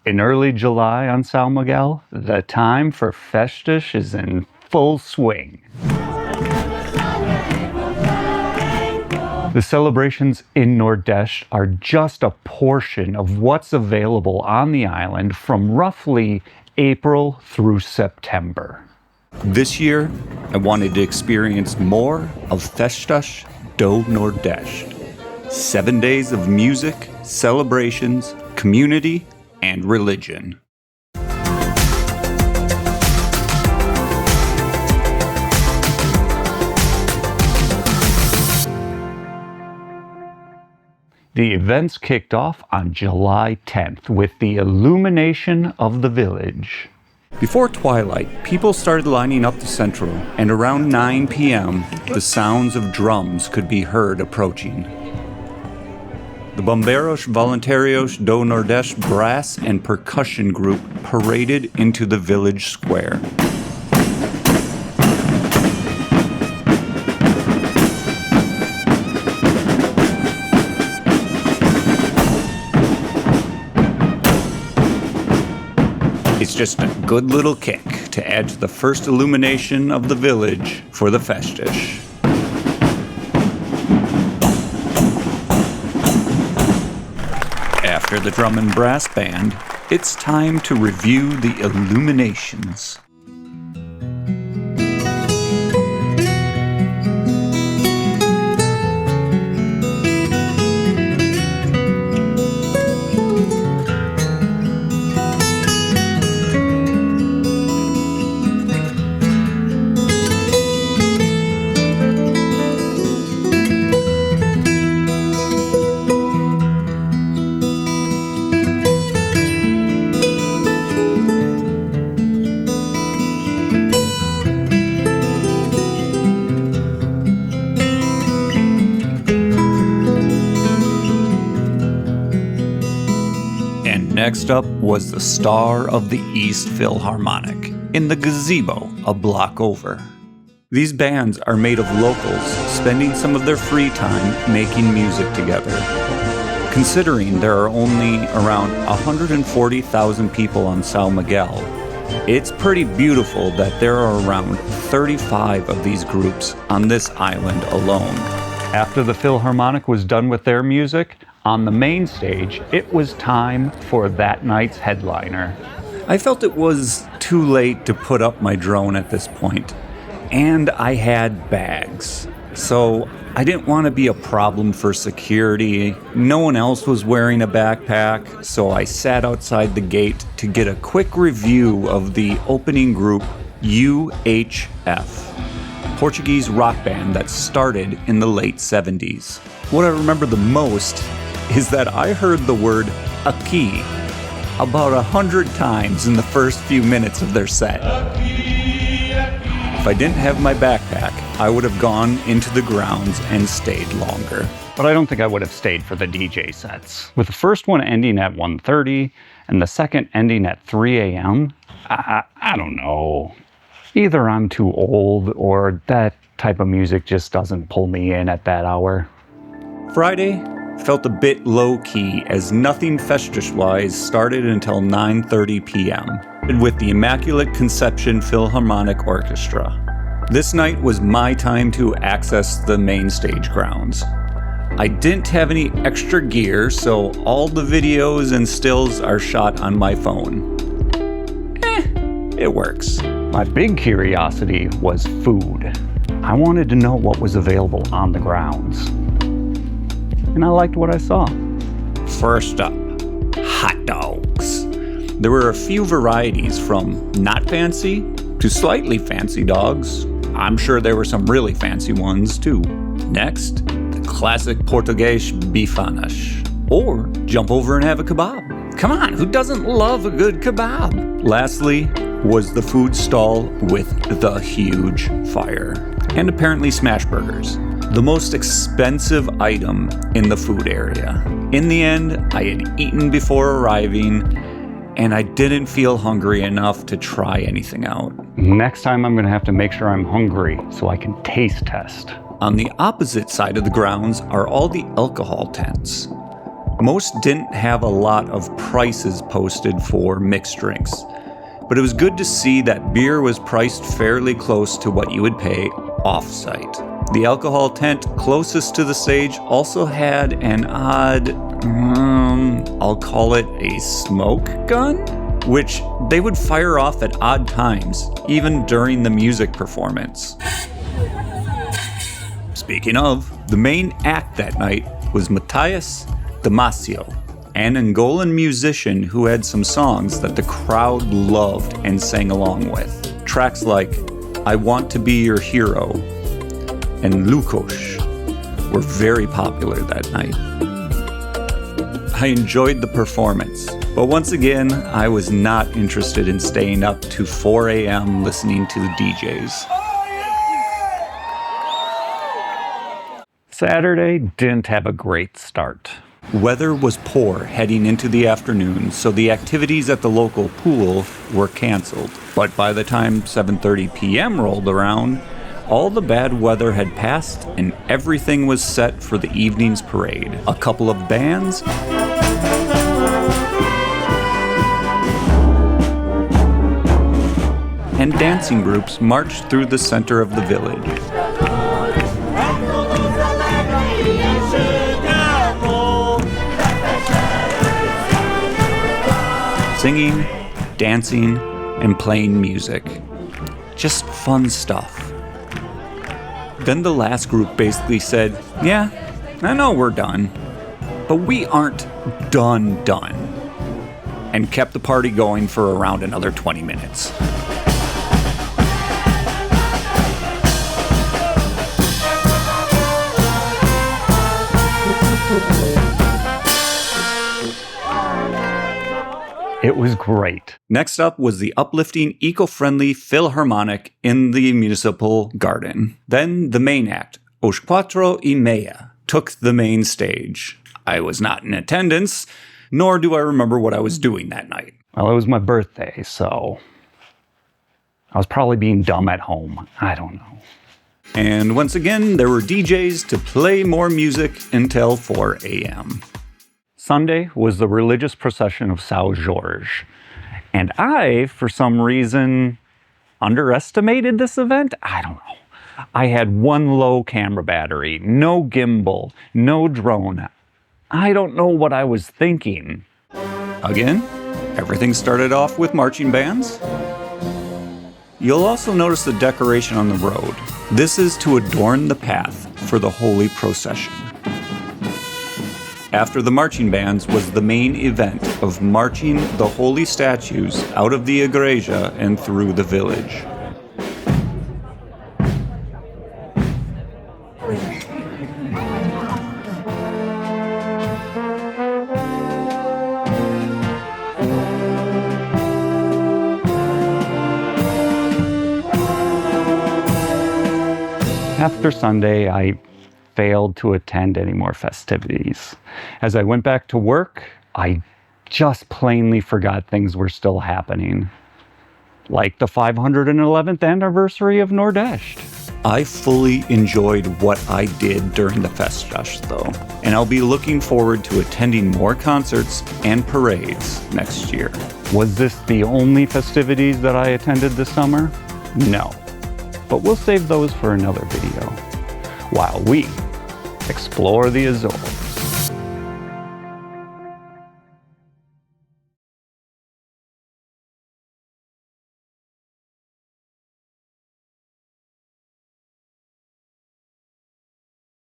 In early July on São Miguel, the time for Festas is in full swing. The celebrations in Nordeste are just a portion of what's available on the island from roughly April through September. This year, I wanted to experience more of Festas do Nordeste. 7 days of music, celebrations, community, and religion. The events kicked off on July 10th with the illumination of the village. Before twilight, people started lining up the central, and around 9 p.m., the sounds of drums could be heard approaching. The Bombeiros Voluntarios do Nordeste brass and percussion group paraded into the village square. It's just a good little kick to add to the first illumination of the village for the Festas. After the drum and brass band, it's time to review the Illuminations. Next up was the Star of the East Philharmonic, in the gazebo a block over. These bands are made of locals spending some of their free time making music together. Considering there are only around 140,000 people on São Miguel, it's pretty beautiful that there are around 35 of these groups on this island alone. After the Philharmonic was done with their music, on the main stage, it was time for that night's headliner. I felt it was too late to put up my drone at this point, and I had bags. So I didn't want to be a problem for security. No one else was wearing a backpack, so I sat outside the gate to get a quick review of the opening group, UHF, Portuguese rock band that started in the late 70s. What I remember the most is that I heard the word aqui about 100 times in the first few minutes of their set. If I didn't have my backpack, I would have gone into the grounds and stayed longer. But I don't think I would have stayed for the DJ sets. With the first one ending at 1:30 and the second ending at 3 a.m., I don't know. Either I'm too old or that type of music just doesn't pull me in at that hour. Friday felt a bit low-key as nothing Festas-wise started until 9:30 p.m. with the Immaculate Conception Philharmonic Orchestra. This night was my time to access the main stage grounds. I didn't have any extra gear, so all the videos and stills are shot on my phone. It works. My big curiosity was food. I wanted to know what was available on the grounds. And I liked what I saw. First up, hot dogs. There were a few varieties from not fancy to slightly fancy dogs. I'm sure there were some really fancy ones too. Next, the classic Portuguese bifanas. Or jump over and have a kebab. Come on, who doesn't love a good kebab? Lastly was the food stall with the huge fire. And apparently smash burgers. The most expensive item in the food area. In the end, I had eaten before arriving, and I didn't feel hungry enough to try anything out. Next time I'm gonna have to make sure I'm hungry so I can taste test. On the opposite side of the grounds are all the alcohol tents. Most didn't have a lot of prices posted for mixed drinks, but it was good to see that beer was priced fairly close to what you would pay off-site. The alcohol tent closest to the stage also had an odd, I'll call it a smoke gun, which they would fire off at odd times, even during the music performance. Speaking of, the main act that night was Matias, Damásio, an Angolan musician who had some songs that the crowd loved and sang along with. Tracks like I Want to Be Your Hero and Lukos were very popular that night. I enjoyed the performance, but once again, I was not interested in staying up to 4 a.m. listening to the DJs. Saturday didn't have a great start. Weather was poor heading into the afternoon, so the activities at the local pool were canceled. But by the time 7:30 p.m. rolled around, all the bad weather had passed and everything was set for the evening's parade. A couple of bands, and dancing groups marched through the center of the village. Singing, dancing, and playing music. Just fun stuff. Then the last group basically said, yeah, I know we're done, but we aren't done, and kept the party going for around another 20 minutes. It was great. Next up was the uplifting, eco-friendly Philharmonic in the municipal garden. Then the main act, Os 4:30, took the main stage. I was not in attendance, nor do I remember what I was doing that night. Well, it was my birthday, so I was probably being dumb at home. I don't know. And once again, there were DJs to play more music until 4 a.m. Sunday was the religious procession of São Jorge, and I, for some reason, underestimated this event. I don't know. I had one low camera battery, no gimbal, no drone. I don't know what I was thinking. Again, everything started off with marching bands. You'll also notice the decoration on the road. This is to adorn the path for the holy procession. After the marching bands was the main event of marching the holy statues out of the igreja and through the village. After Sunday, I failed to attend any more festivities. As I went back to work, I just plainly forgot things were still happening. Like the 511th anniversary of Nordeste. I fully enjoyed what I did during the Festas though, and I'll be looking forward to attending more concerts and parades next year. Was this the only festivities that I attended this summer? No, but we'll save those for another video, while we explore the Azores.